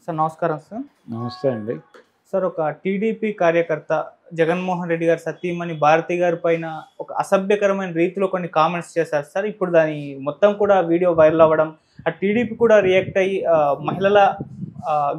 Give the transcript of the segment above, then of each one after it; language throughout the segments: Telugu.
సార్ నమస్కారం సార్. నమస్తే అండి. సార్ ఒక టీడీపీ కార్యకర్త జగన్మోహన్ రెడ్డి గారి సతీమణి భారతి గారి పైన ఒక అసభ్యకరమైన రీతిలో కొన్ని కామెంట్స్ చేశారు సార్. ఇప్పుడు దాని మొత్తం కూడా వీడియో వైరల్ అవ్వడం, ఆ టీడీపీ కూడా రియాక్ట్ అయ్యి మహిళల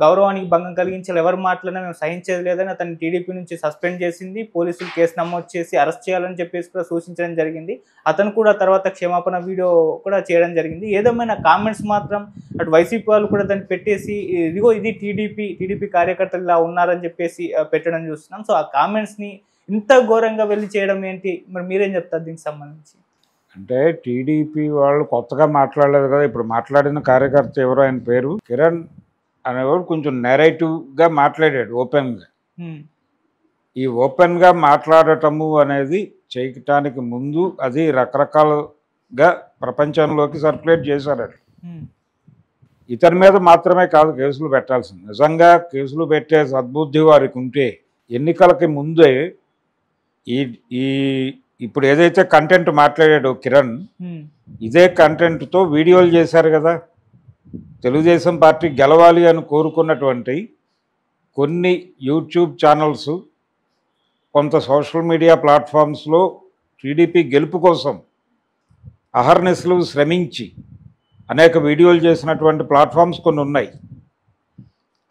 గౌరవానికి భంగం కలిగించాలి, ఎవరు మాట్లాడినా మేము సహించేది లేదని అతన్ని టీడీపీ నుంచి సస్పెండ్ చేసింది. పోలీసులు కేసు నమోదు చేసి అరెస్ట్ చేయాలని చెప్పేసి కూడా సూచించడం జరిగింది. అతను కూడా తర్వాత క్షమాపణ వీడియో కూడా చేయడం జరిగింది. ఏదేమైనా కామెంట్స్ మాత్రం అటు వైసీపీ వాళ్ళు కూడా దాన్ని పెట్టేసి ఇదిగో ఇది టీడీపీ కార్యకర్తలు ఇలా ఉన్నారని చెప్పేసి పెట్టడం చూస్తున్నాం. సో ఆ కామెంట్స్ని ఇంత ఘోరంగా వెళ్ళి చేయడం ఏంటి, మరి మీరేం చెప్తారు దీనికి సంబంధించి? అంటే టీడీపీ వాళ్ళు కొత్తగా మాట్లాడలేదు కదా. ఇప్పుడు మాట్లాడిన కార్యకర్త ఎవరో, ఆయన పేరు కిరణ్ అనేవాడు కొంచెం నెరేటివ్గా మాట్లాడాడు ఓపెన్గా. ఈ ఓపెన్గా మాట్లాడటము అనేది చేయటానికి ముందు అది రకరకాలుగా ప్రపంచంలోకి సర్క్యులేట్ చేశారు. ఇతని మీద మాత్రమే కాదు కేసులు పెట్టాల్సింది. నిజంగా కేసులు పెట్టే సద్బుద్ధి వారికి ఉంటే ఎన్నికలకి ముందే ఈ ఇప్పుడు ఏదైతే కంటెంట్ మాట్లాడాడో కిరణ్, ఇదే కంటెంట్తో వీడియోలు చేశారు కదా. తెలుగుదేశం పార్టీ గెలవాలి అని కోరుకున్నటువంటి కొన్ని యూట్యూబ్ ఛానల్స్, కొంత సోషల్ మీడియా ప్లాట్ఫామ్స్లో టీడీపీ గెలుపు కోసం అహర్నిశలు శ్రమించి అనేక వీడియోలు చేసినటువంటి ప్లాట్ఫామ్స్ కొన్ని ఉన్నాయి.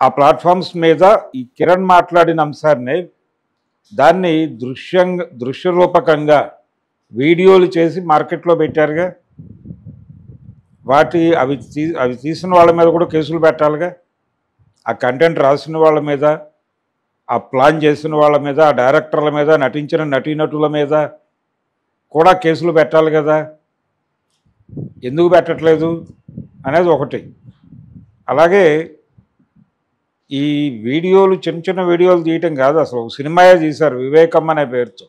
ఆ ప్లాట్ఫామ్స్ మీద ఈ కిరణ్ మాట్లాడిన అంశాన్ని దాన్ని దృశ్యరూపకంగా వీడియోలు చేసి మార్కెట్లో పెట్టారుగా. అవి తీసిన వాళ్ళ మీద కూడా కేసులు పెట్టాలిగా. ఆ కంటెంట్ రాసిన వాళ్ళ మీద, ఆ ప్లాన్ చేసిన వాళ్ళ మీద, ఆ డైరెక్టర్ల మీద, నటించిన నటీనటుల మీద కూడా కేసులు పెట్టాలి కదా. ఎందుకు పెట్టట్లేదు అనేది ఒకటి. అలాగే ఈ వీడియోలు చిన్న వీడియోలు తీయటం కాదు, అసలు సినిమాయే తీశారు వివేకం అనే పేరుతో.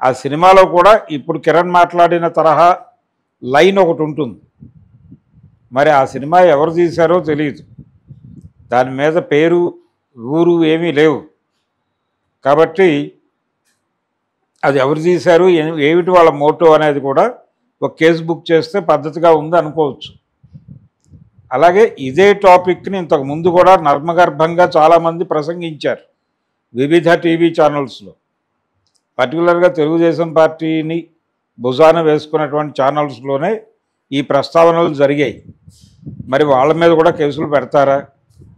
ఆ సినిమాలో కూడా ఇప్పుడు కిరణ్ మాట్లాడిన తరహా లైన్ ఒకటి ఉంటుంది. మరి ఆ సినిమా ఎవరు తీశారో తెలియదు, దాని మీద పేరు ఊరు ఏమీ లేవు. కాబట్టి అది ఎవరు తీశారు, ఏమిటి వాళ్ళ మోటో అనేది కూడా ఒక కేసు బుక్ చేస్తే పద్ధతిగా ఉంది అనుకోవచ్చు. అలాగే ఇదే టాపిక్ని ఇంతకు ముందు కూడా నర్మగర్భంగా చాలామంది ప్రసంగించారు వివిధ టీవీ ఛానల్స్లో. పర్టికులర్గా తెలుగుదేశం పార్టీని భుజాన వేసుకున్నటువంటి ఛానల్స్లోనే ఈ ప్రస్తావనలు జరిగాయి. మరి వాళ్ళ మీద కూడా కేసులు పెడతారా?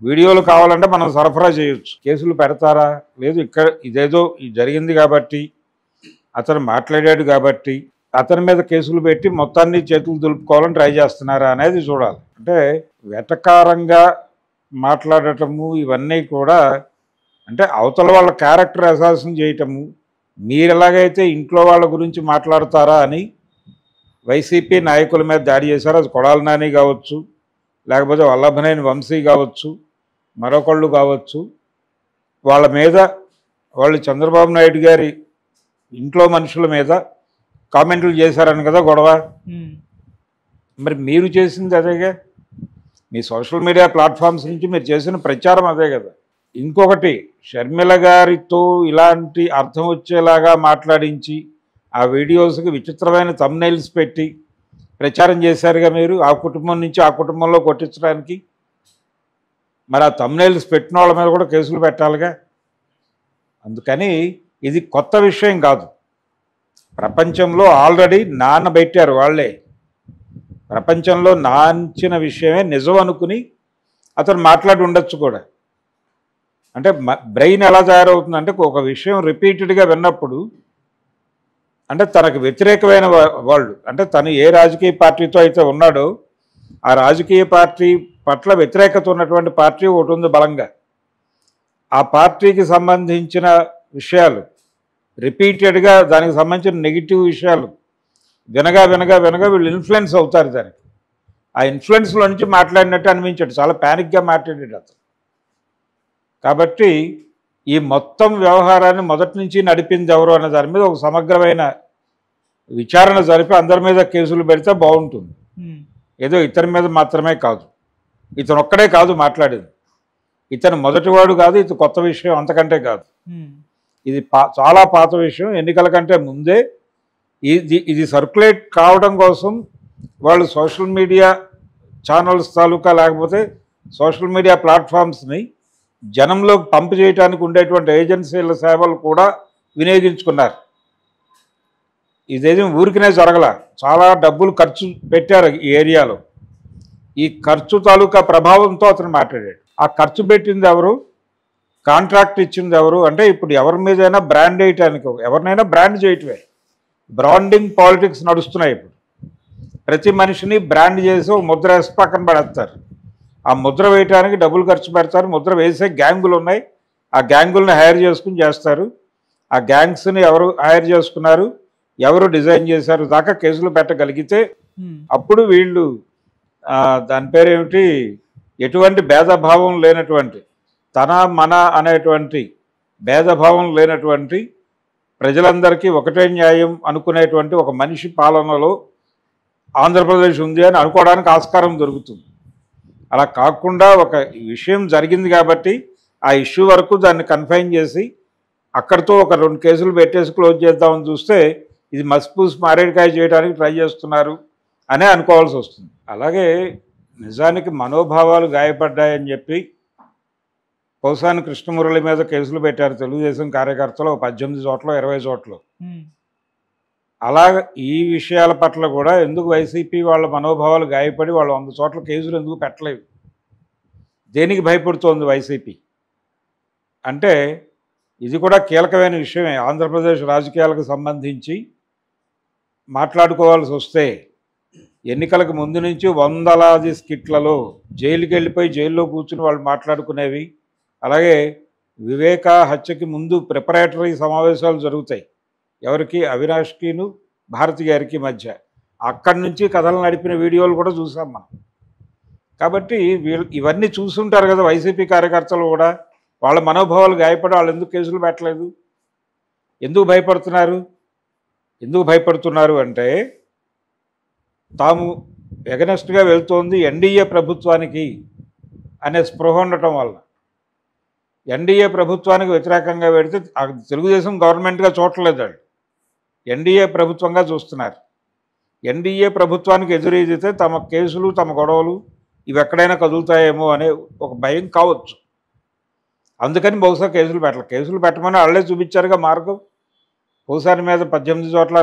వీడియోలు కావాలంటే మనం సరఫరా చేయొచ్చు, కేసులు పెడతారా? లేదు, ఇక్కడ ఇదేదో జరిగింది కాబట్టి, అతను మాట్లాడాడు కాబట్టి అతని మీద కేసులు పెట్టి మొత్తాన్ని చేతులు దులుపుకోవాలని ట్రై చేస్తున్నారా అనేది చూడాలి. అంటే వెటకారంగా మాట్లాడటము ఇవన్నీ కూడా అంటే అవతల వాళ్ళ క్యారెక్టర్ అసాసిన్ చేయటము. మీరు ఎలాగైతే ఇంట్లో వాళ్ళ గురించి మాట్లాడతారా అని వైసీపీ నాయకుల మీద దాడి చేశారు. అది కొడాలి నాని కావచ్చు, లేకపోతే వల్లభనేని వంశీ కావచ్చు, మరొకళ్ళు కావచ్చు. వాళ్ళ మీద వాళ్ళు చంద్రబాబు నాయుడు గారి ఇంట్లో మనుషుల మీద కామెంట్లు చేశారని కదా గొడవ. మరి మీరు చేసింది అదేగా, మీ సోషల్ మీడియా ప్లాట్ఫామ్స్ నుంచి మీరు చేసిన ప్రచారం అదే కదా. ఇంకొకటి, షర్మిల గారితో ఇలాంటి అర్థం వచ్చేలాగా మాట్లాడించి ఆ వీడియోస్కి విచిత్రమైన థంబ్నెయిల్స్ పెట్టి ప్రచారం చేశారుగా మీరు, ఆ కుటుంబం నుంచి ఆ కుటుంబంలో కొట్టించడానికి. మరి ఆ థంబ్నెయిల్స్ పెట్టిన వాళ్ళ మీద కూడా కేసులు పెట్టాలిగా. అందుకని ఇది కొత్త విషయం కాదు. ప్రపంచంలో ఆల్రెడీ నానబెట్టారు వాళ్ళే. ప్రపంచంలో నాంచిన విషయమే నిజం అనుకుని అతను మాట్లాడి ఉండొచ్చు కూడా. అంటే బ్రెయిన్ ఎలా తయారవుతుందంటే ఒక విషయం రిపీటెడ్గా విన్నప్పుడు, అంటే తనకు వ్యతిరేకమైన వాళ్ళు, అంటే తను ఏ రాజకీయ పార్టీతో అయితే ఉన్నాడో ఆ రాజకీయ పార్టీ పట్ల వ్యతిరేకత ఉన్నటువంటి పార్టీ ఒకటి ఉంది బలంగా. ఆ పార్టీకి సంబంధించిన విషయాలు రిపీటెడ్గా, దానికి సంబంధించిన నెగిటివ్ విషయాలు వినగా వీళ్ళు ఇన్ఫ్లుయెన్స్ అవుతారు దానికి. ఆ ఇన్ఫ్లుయెన్స్లో నుంచి మాట్లాడినట్టు అనిపించాడు, చాలా ప్యానిక్గా మాట్లాడాడు అతను. కాబట్టి ఈ మొత్తం వ్యవహారాన్ని మొదటి నుంచి నడిపింది ఎవరు అనే దాని మీద ఒక సమగ్రమైన విచారణ జరిపి అందరి మీద కేసులు పెడితే బాగుంటుంది. ఏదో ఇతని మీద మాత్రమే కాదు, ఇతను ఒక్కడే కాదు మాట్లాడేది, ఇతను మొదటివాడు కాదు, ఇది కొత్త విషయం అంతకంటే కాదు. ఇది చాలా పాత విషయం. ఎన్నికల కంటే ముందే ఇది సర్క్యులేట్ కావడం కోసం వాళ్ళు సోషల్ మీడియా ఛానల్స్ తాలూకా లేకపోతే సోషల్ మీడియా ప్లాట్ఫామ్స్ని జనంలోకి పంపు చేయడానికి ఉండేటువంటి ఏజెన్సీల సేవలు కూడా వినియోగించుకున్నారు. ఇదేది ఊరికనే జరగల, చాలా డబ్బులు ఖర్చు పెట్టారు ఈ ఏరియాలో. ఈ ఖర్చు తాలూకా ప్రభావంతో అతను మాట్లాడాడు. ఆ ఖర్చు పెట్టింది ఎవరు, కాంట్రాక్ట్ ఇచ్చింది ఎవరు అంటే ఇప్పుడు ఎవరి మీదైనా బ్రాండ్ వేయటానికి, ఎవరినైనా బ్రాండ్ చేయటమే. బ్రాండింగ్ పాలిటిక్స్ నడుస్తున్నాయి ఇప్పుడు. ప్రతి మనిషిని బ్రాండ్ చేసి ఒక ముద్ర వేసి పక్కన పడేస్తారు. ఆ ముద్ర వేయటానికి డబ్బులు ఖర్చు పెడతారు. ముద్ర వేసే గ్యాంగులు ఉన్నాయి, ఆ గ్యాంగుల్ని హైర్ చేసుకుని చేస్తారు. ఆ గ్యాంగ్స్ని ఎవరు హైర్ చేసుకున్నారు, ఎవరు డిజైన్ చేశారు దాకా కేసులు పెట్టగలిగితే అప్పుడు వీళ్ళు దాని పేరేమిటి, ఎటువంటి భేదభావం లేనటువంటి, తన మన అనేటువంటి భేదభావం లేనటువంటి, ప్రజలందరికీ ఒకటే న్యాయం అనుకునేటువంటి ఒక మనిషి పాలనలో ఆంధ్రప్రదేశ్ ఉంది అని అనుకోవడానికి ఆస్కారం దొరుకుతుంది. అలా కాకుండా ఒక విషయం జరిగింది కాబట్టి ఆ ఇష్యూ వరకు దాన్ని కన్ఫైన్ చేసి అక్కడితో ఒక 2 కేసులు పెట్టేసి క్లోజ్ చేద్దామని చూస్తే ఇది మసిపూసి మారేడుకాయ చేయడానికి ట్రై చేస్తున్నారు అనే అనుకోవాల్సి వస్తుంది. అలాగే నిజానికి మనోభావాలు గాయపడ్డాయని చెప్పి పోసాని కృష్ణమురళి మీద కేసులు పెట్టారు తెలుగుదేశం కార్యకర్తలు 18 చోట్ల 20 చోట్ల. అలాగ ఈ విషయాల పట్ల కూడా ఎందుకు వైసీపీ వాళ్ళ మనోభావాలు గాయపడి వాళ్ళు 100 చోట్ల కేసులు ఎందుకు పెట్టలేదు, దేనికి భయపడుతోంది వైసీపీ అంటే ఇది కూడా కీలకమైన విషయమే. ఆంధ్రప్రదేశ్ రాజకీయాలకు సంబంధించి మాట్లాడుకోవాల్సి వస్తే ఎన్నికలకు ముందు నుంచి వందలాది స్కిట్లలో జైలుకి వెళ్ళిపోయి జైల్లో కూర్చుని వాళ్ళు మాట్లాడుకునేవి. అలాగే వివేక హత్యకి ముందు ప్రిపరేటరీ సమావేశాలు జరుగుతాయి, ఎవరికి, అవినాష్కిను భారతి గారికి మధ్య. అక్కడి నుంచి కథలు నడిపిన వీడియోలు కూడా చూసాం మనం. కాబట్టి వీళ్ళు ఇవన్నీ చూసుంటారు కదా వైసీపీ కార్యకర్తలు కూడా. వాళ్ళ మనోభావాలు గాయపడి వాళ్ళు ఎందుకు కేసులు పెట్టలేదు, ఎందుకు భయపడుతున్నారు అంటే తాము ఎగనెస్ట్గా వెళ్తోంది ఎన్డీఏ ప్రభుత్వానికి అనే స్పృహ ఉండటం వల్ల. ఎన్డీఏ ప్రభుత్వానికి వ్యతిరేకంగా పెడితే తెలుగుదేశం గవర్నమెంట్గా చూడలేదు, వాళ్ళు ఎన్డీఏ ప్రభుత్వంగా చూస్తున్నారు. ఎన్డీఏ ప్రభుత్వానికి ఎదురెదితే తమ కేసులు తమ గొడవలు ఇవి ఎక్కడైనా కదులుతాయేమో అనే ఒక భయం కావచ్చు. అందుకని బహుశా కేసులు పెట్టమని వాళ్ళే చూపించారుగా మార్గం. పోసాని మీద 18 చోట్ల,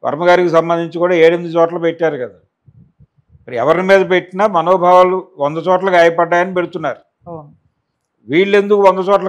వర్మగారికి సంబంధించి కూడా 7-8 చోట్ల పెట్టారు కదా. మరి ఎవరి మీద పెట్టినా మనోభావాలు 100 చోట్ల గాయపడ్డాయని పెడుతున్నారు. వీళ్ళు ఎందుకు 100 చోట్ల